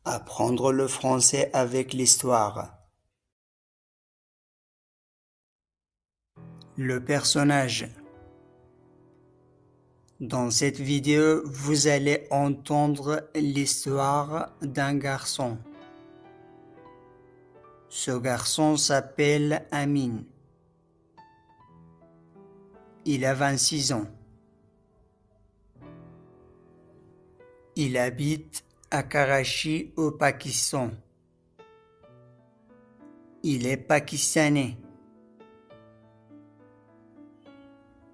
Apprendre le français avec l'histoire. Le personnage. Dans cette vidéo, vous allez entendre l'histoire d'un garçon. Ce garçon s'appelle Amin. Il a 26 ans. Il habite à Karachi au Pakistan. Il est pakistanais.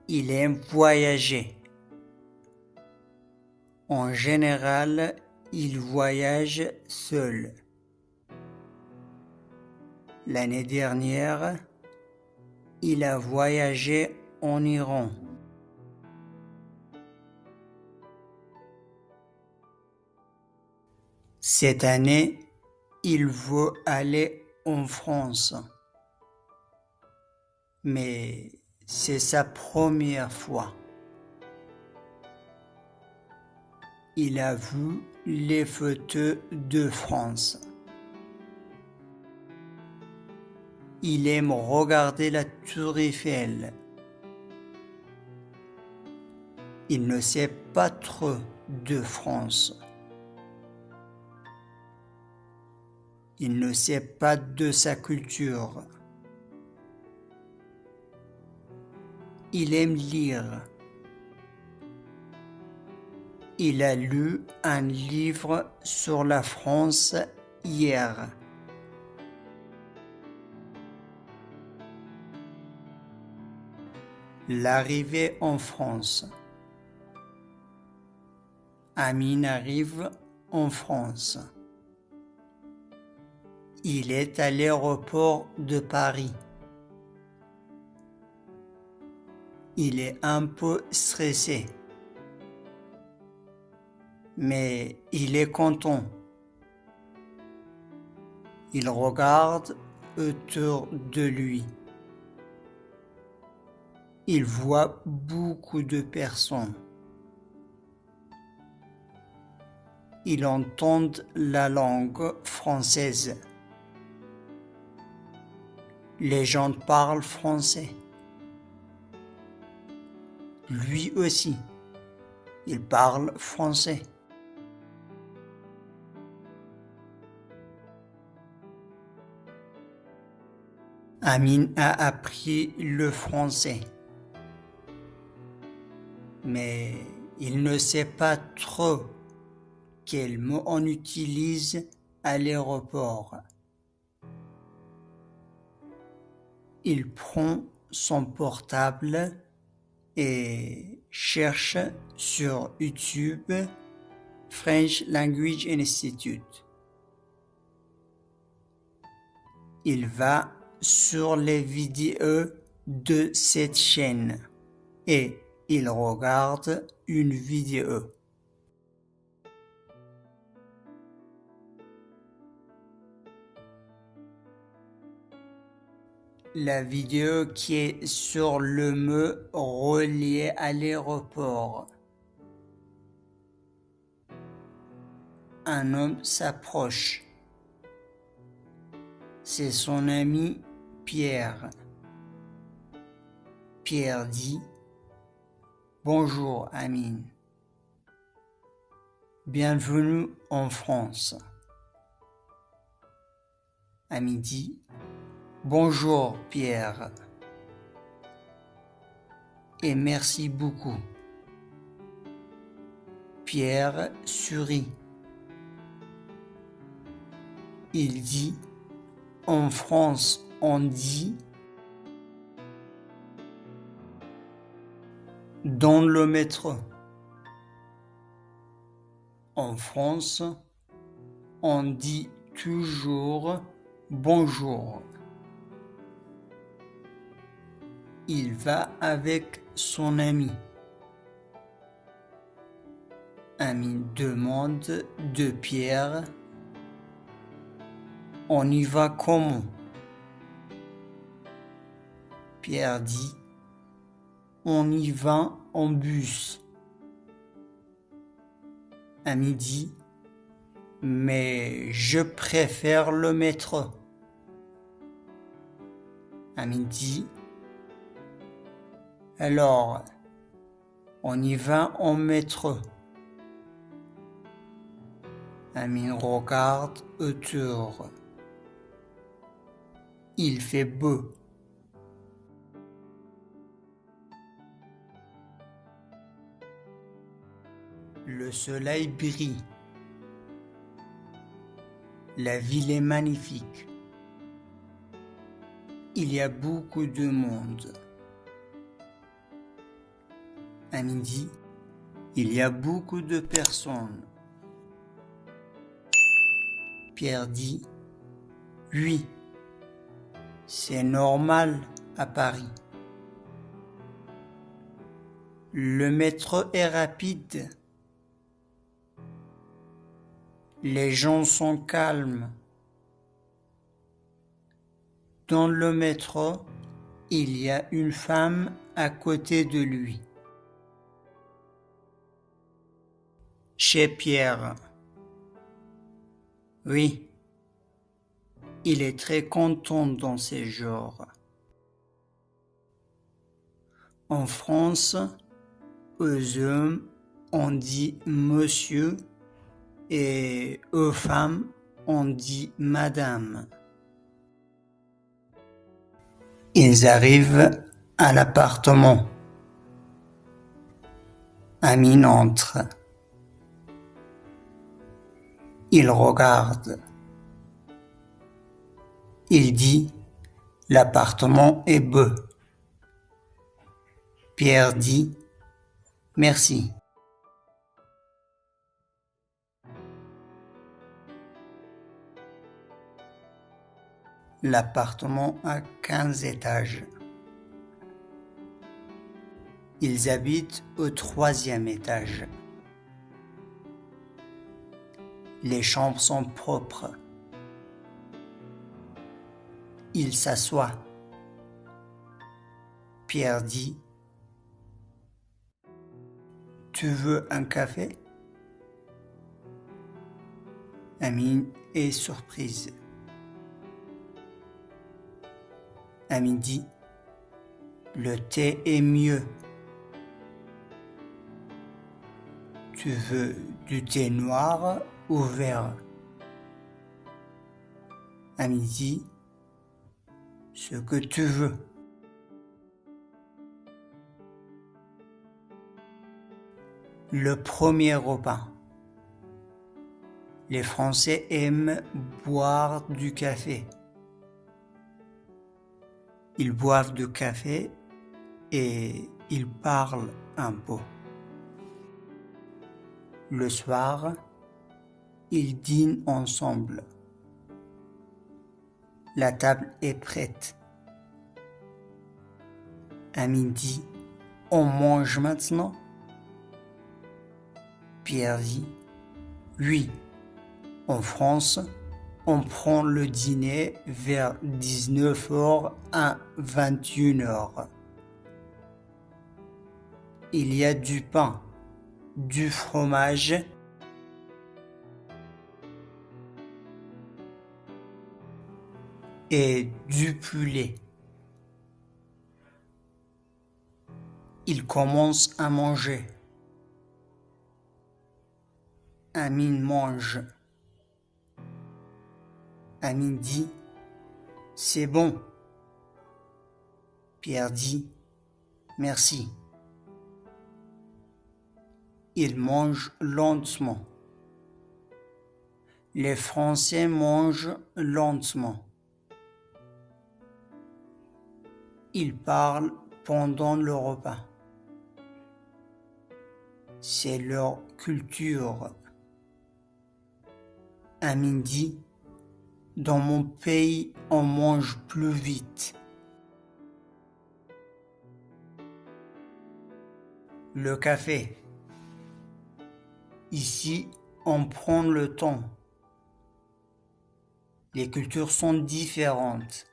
Il aime voyager. En général, il voyage seul. L'année dernière, il a voyagé en Iran. Cette année, il veut aller en France. Mais c'est sa première fois. Il a vu les photos de France. Il aime regarder la Tour Eiffel. Il ne sait pas trop de France. Il ne sait pas de sa culture. Il aime lire. Il a lu un livre sur la France hier. L'arrivée en France. Amin arrive en France. Il est à l'aéroport de Paris. Il est un peu stressé. Mais il est content. Il regarde autour de lui. Il voit beaucoup de personnes. Il entend la langue française. Les gens parlent français. Lui aussi, il parle français. Amin a appris le français. Mais il ne sait pas trop quel mot on utilise à l'aéroport. Il prend son portable et cherche sur YouTube French Language Institute. Il va sur les vidéos de cette chaîne et il regarde une vidéo. La vidéo qui est sur le mot relié à l'aéroport. Un homme s'approche. C'est son ami Pierre. Pierre dit « Bonjour Amin. Bienvenue en France. » Amin dit « Bonjour Pierre. Et merci beaucoup. » Pierre sourit. Il dit « En France, on dit dans le métro. En France, on dit toujours bonjour. » Il va avec son ami. Amin demande de Pierre « On y va comment ?» Pierre dit « On y va en bus. » Amin dit mais je préfère le métro. Amine dit, alors, on y va en métro. Amine regarde autour. Il fait beau. Le soleil brille. La ville est magnifique. Il y a beaucoup de monde. À midi, il y a beaucoup de personnes. Pierre dit, oui, c'est normal à Paris. Le métro est rapide. Les gens sont calmes. Dans le métro, il y a une femme à côté de lui. Chez Pierre. Oui, il est très content dans ces jours. En France, aux hommes, on dit monsieur et aux femmes, on dit madame. Ils arrivent à l'appartement. Amine entre. Il regarde. Il dit, l'appartement est beau. Pierre dit, merci. L'appartement a 15 étages. Ils habitent au 3e étage. Les chambres sont propres. Il s'assoit. Pierre dit, tu veux un café? Amine est surprise. Amine dit, le thé est mieux. Tu veux du thé noir ou vert? Amine dit, ce que tu veux. Le premier repas. Les Français aiment boire du café. Ils boivent du café et ils parlent un peu. Le soir, ils dînent ensemble. La table est prête. À midi, on mange maintenant? Pierre dit, oui, en France, on prend le dîner vers 19h à 21h. Il y a du pain, du fromage et du poulet. Il commence à manger. Amine mange. Amine dit, c'est bon. Pierre dit, merci. Il mange lentement. Les Français mangent lentement. Ils parlent pendant le repas. C'est leur culture. À midi, dans mon pays, on mange plus vite. Le café. Ici, on prend le temps. Les cultures sont différentes.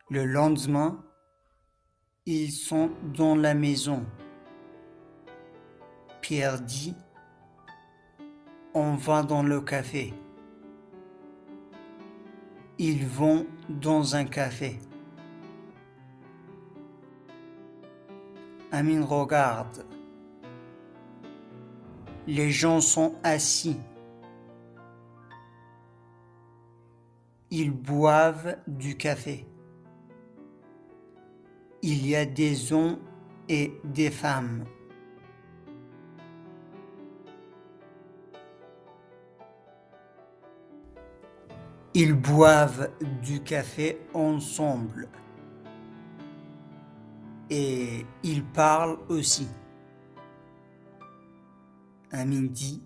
Le lendemain, ils sont dans la maison. Pierre dit, On va dans le café. Ils vont dans un café. Amine regarde. Les gens sont assis. Ils boivent du café. Il y a des hommes et des femmes. Ils boivent du café ensemble. Et ils parlent aussi. Amine dit,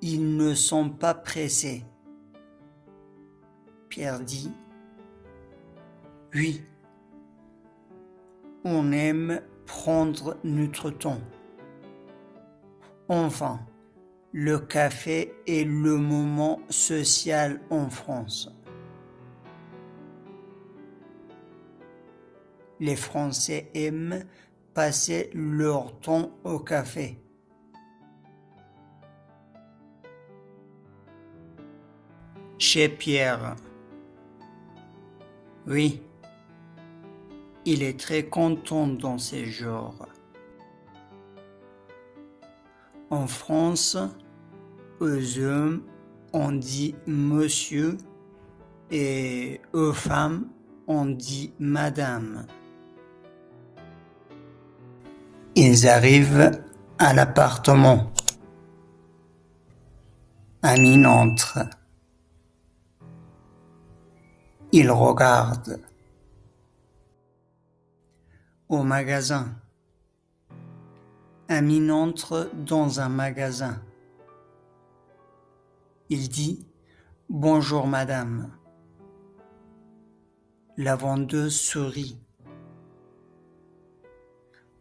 ils ne sont pas pressés. Pierre dit, oui, on aime prendre notre temps. Enfin, le café est le moment social en France. Les Français aiment passer leur temps au café. Chez Pierre. Oui, il est très content dans ces jours. En France, aux hommes, on dit monsieur et aux femmes, on dit madame. Ils arrivent à l'appartement. Amine entre. Il regarde. Au magasin. Amine entre dans un magasin. Il dit « Bonjour madame ». La vendeuse sourit.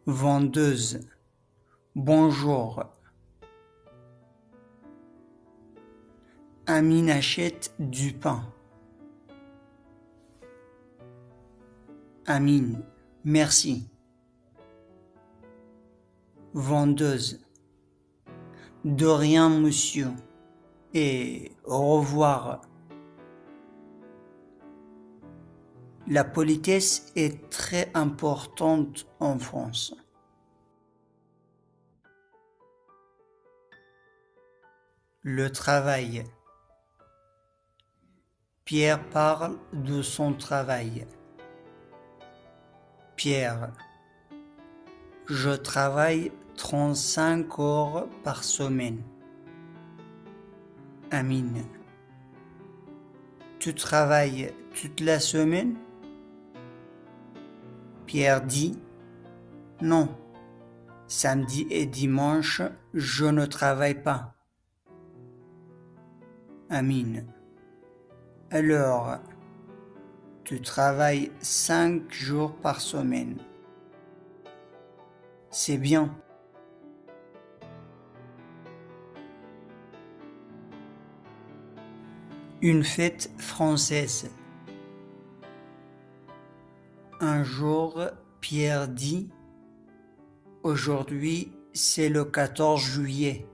Vendeuse. Bonjour. Amine achète du pain. Amine. Merci. Vendeuse. De rien, monsieur. Et au revoir. La politesse est très importante en France. Le travail. Pierre parle de son travail. Pierre. Je travaille 35 heures par semaine. Amine. Tu travailles toute la semaine? Pierre dit, non, samedi et dimanche, je ne travaille pas. Amine. Alors, tu travailles 5 jours par semaine. C'est bien. Une fête française. Un jour, Pierre dit, aujourd'hui, c'est le 14 juillet.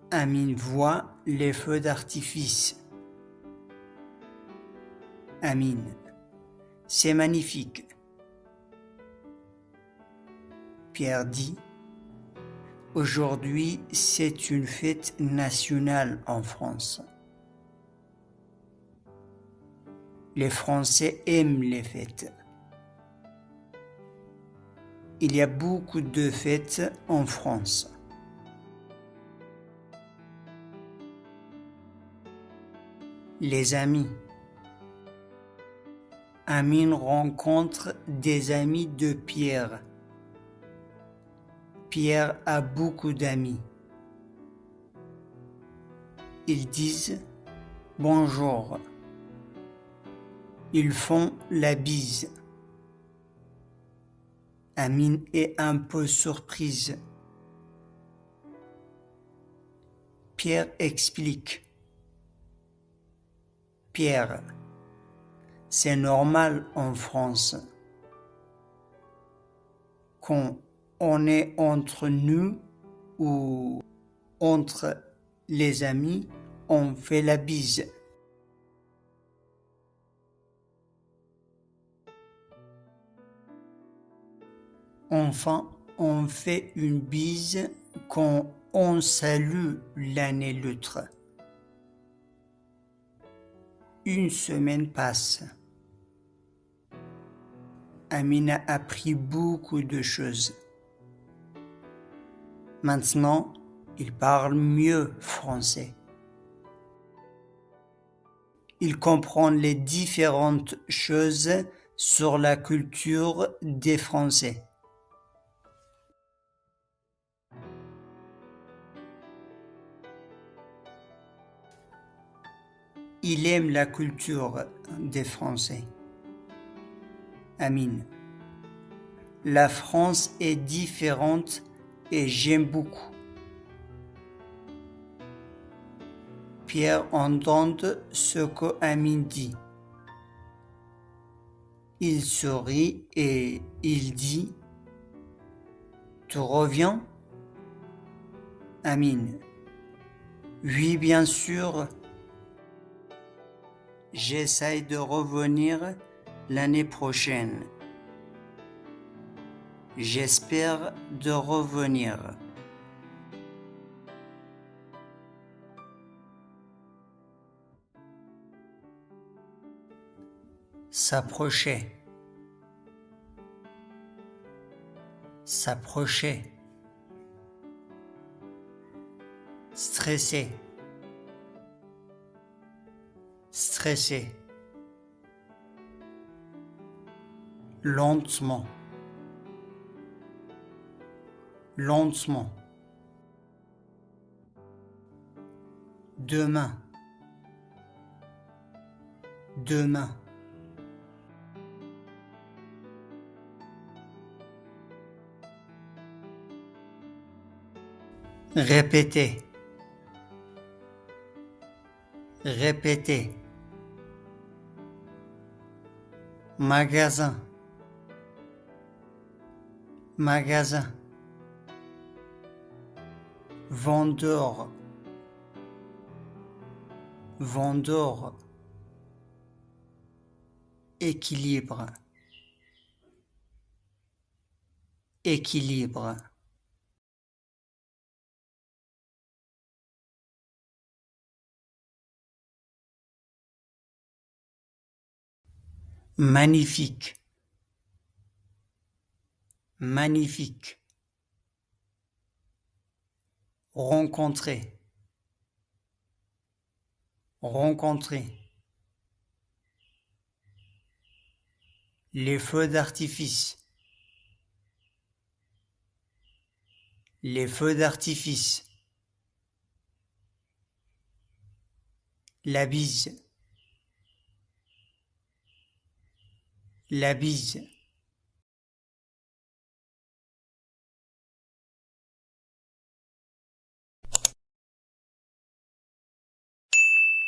Amine voit les feux d'artifice. Amine. C'est magnifique. Pierre dit, aujourd'hui, c'est une fête nationale en France. Les Français aiment les fêtes. Il y a beaucoup de fêtes en France. Les amis. Amine rencontre des amis de Pierre. Pierre a beaucoup d'amis. Ils disent bonjour. Ils font la bise. Amine est un peu surprise. Pierre explique. Pierre, c'est normal en France. Quand on est entre nous ou entre les amis, on fait la bise. Enfin, on fait une bise quand on salue l'un et l'autre. Une semaine passe. Amine a appris beaucoup de choses. Maintenant, il parle mieux français. Il comprend les différentes choses sur la culture des Français. Il aime la culture des Français. Amine. La France est différente et j'aime beaucoup. Pierre entend ce que Amine dit. Il sourit et il dit « Tu reviens ?» Amine. Oui, bien sûr. J'essaye de revenir l'année prochaine. J'espère de revenir. S'approcher. S'approcher. Stressé. Stressé. Lentement. Lentement. Demain. Demain. Répétez. Répétez. Magasin. Magasin. Vendeur. Vendeur. Équilibre. Équilibre. Magnifique. Magnifique. Rencontrer. Rencontrer. Les feux d'artifice. Les feux d'artifice. La bise. La bise.